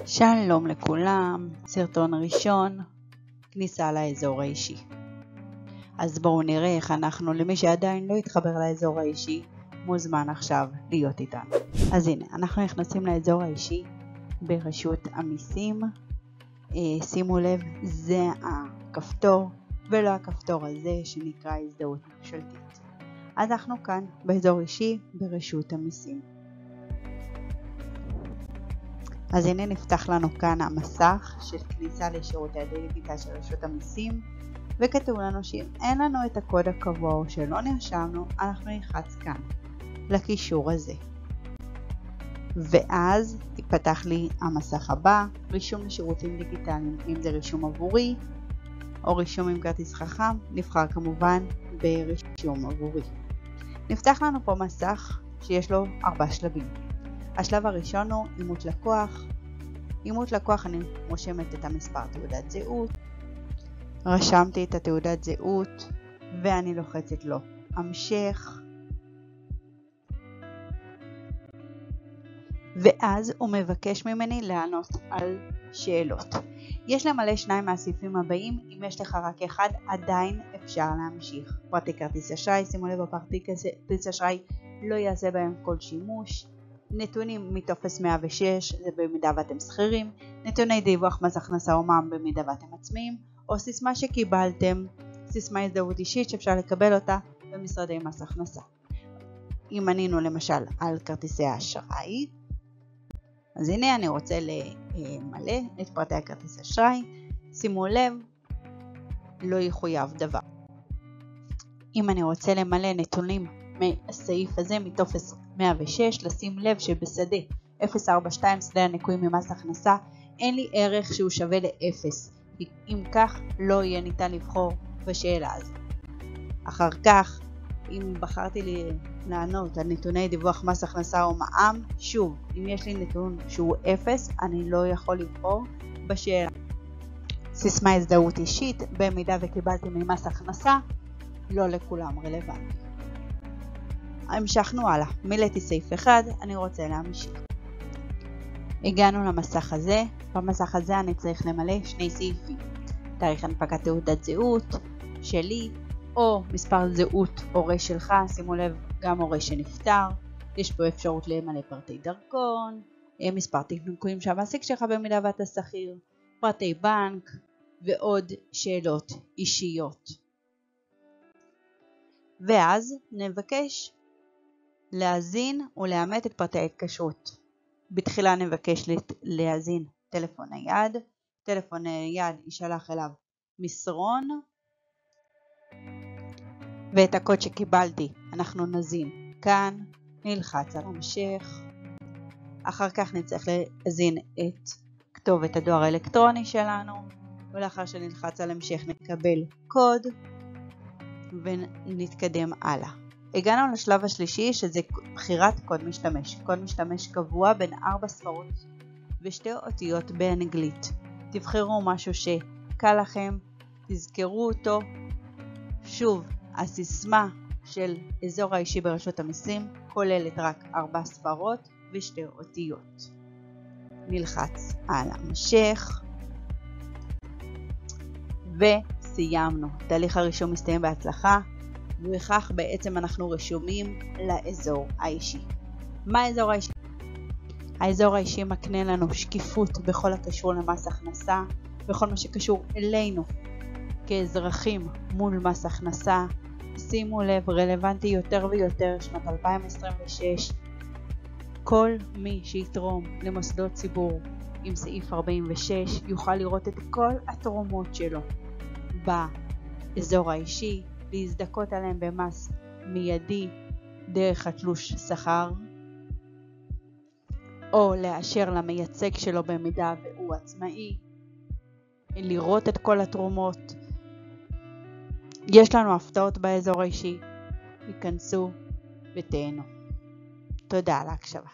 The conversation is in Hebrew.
שלום לכולם, סרטון ראשון, כניסה לאזור האישי. אז בואו נראה איך אנחנו, למי שעדיין לא התחבר לאזור האישי, מוזמן עכשיו להיות איתנו. אז הנה, אנחנו נכנסים לאזור האישי ברשות המיסים. שימו לב, זה הכפתור ולא הכפתור הזה שנקרא הזדהות ממשלתית. אז אנחנו כאן באזור אישי ברשות המיסים. אז הנה נפתח לנו כאן המסך של כניסה לשירותי הדיגיטל של רשות המיסים, וכתוב לנו שאם אין לנו את הקוד הקבוע או שלא נרשמנו, אנחנו נלחץ כאן לקישור הזה. ואז יפתח לי המסך הבא, רישום לשירותים דיגיטליים, אם זה רישום עבורי או רישום עם כרטיס חכם, נבחר כמובן ברישום עבורי. נפתח לנו פה מסך שיש לו 4 שלבים. השלב הראשון הוא אימות לקוח. אימות לקוח, אני רושמת את המספר תעודת זהות. רשמתי את התעודת זהות ואני לוחצת לו המשך. ואז הוא מבקש ממני לענות על שאלות. יש למלא 2 מהסעיפים הבאים, אם יש לך רק אחד עדיין אפשר להמשיך. פרטי כרטיס אשראי, שימו לב, פרטי כרטיס אשראי לא יעשה בהם כל שימוש. נתונים מטופס 106, זה במידה ואתם שכירים, נתוני דיווח מס הכנסה או מע"מ במידה ואתם עצמאים, או סיסמה שקיבלתם, סיסמה הזדהות אישית שאפשר לקבל אותה במשרדי מס הכנסה. אם ענינו למשל על כרטיסי האשראי, אז הנה אני רוצה למלא את פרטי הכרטיס אשראי, שימו לב, לא יחויב דבר. אם אני רוצה למלא נתונים מהסעיף הזה מטופס 106, לשים לב שבשדה 042 שדה הניכוי ממס הכנסה אין לי ערך שהוא שווה ל-0. אם כך לא יהיה ניתן לבחור בשאלה הזו. אחר כך, אם בחרתי לי לענות על נתוני דיווח מס הכנסה או מע"מ, שוב, אם יש לי נתון שהוא 0, אני לא יכול לבחור בשאלה. סיסמה הזדהות אישית, במידה וקיבלתי ממס הכנסה, לא לכולם רלוונטי. המשכנו הלאה, מילאתי סעיף 1, אני רוצה להמשיך. הגענו למסך הזה, במסך הזה אני צריך למלא 2 סעיפים. תאריך הנפקת תעודת זהות שלי, או מספר זהות הורה שלך, שימו לב, גם הורה שנפטר. יש פה אפשרות למלא פרטי דרכון, מספר תיק ניכויים שהמעסיק שלך במידה ואתה שכיר, פרטי בנק ועוד שאלות אישיות. ואז נבקש להזין ולאמת את פרטי ההתקשרות. בתחילה נבקש להזין טלפון נייד. טלפון נייד יישלח אליו מסרון. ואת הקוד שקיבלתי אנחנו נזין כאן. נלחץ על המשך. אחר כך נצטרך להזין את כתובת הדואר האלקטרוני שלנו. ולאחר שנלחץ על המשך נקבל קוד. ונתקדם הלאה. הגענו לשלב השלישי, שזה בחירת קוד משתמש. קוד משתמש קבוע בין 4 ספרות ו2 אותיות באנגלית. תבחרו משהו שקל לכם, תזכרו אותו. שוב, הסיסמה של אזור האישי ברשות המיסים כוללת רק 4 ספרות ו2 אותיות. נלחץ על המשך. וסיימנו. תהליך הרישום מסתיים בהצלחה. וכך בעצם אנחנו רשומים לאזור האישי. מה האזור האישי? האזור האישי מקנה לנו שקיפות בכל הקשור למס הכנסה, בכל מה שקשור אלינו כאזרחים מול מס הכנסה. שימו לב, רלוונטי יותר ויותר שנת 2026. כל מי שיתרום למוסדות ציבור עם סעיף 46 יוכל לראות את כל התרומות שלו באזור האישי, להזדכות עליהם במס מיידי דרך התלוש שכר, או לאשר למייצג שלו במידה והוא עצמאי, לראות את כל התרומות. יש לנו הפתעות באזור האישי, ייכנסו ותהנו. תודה על ההקשבה.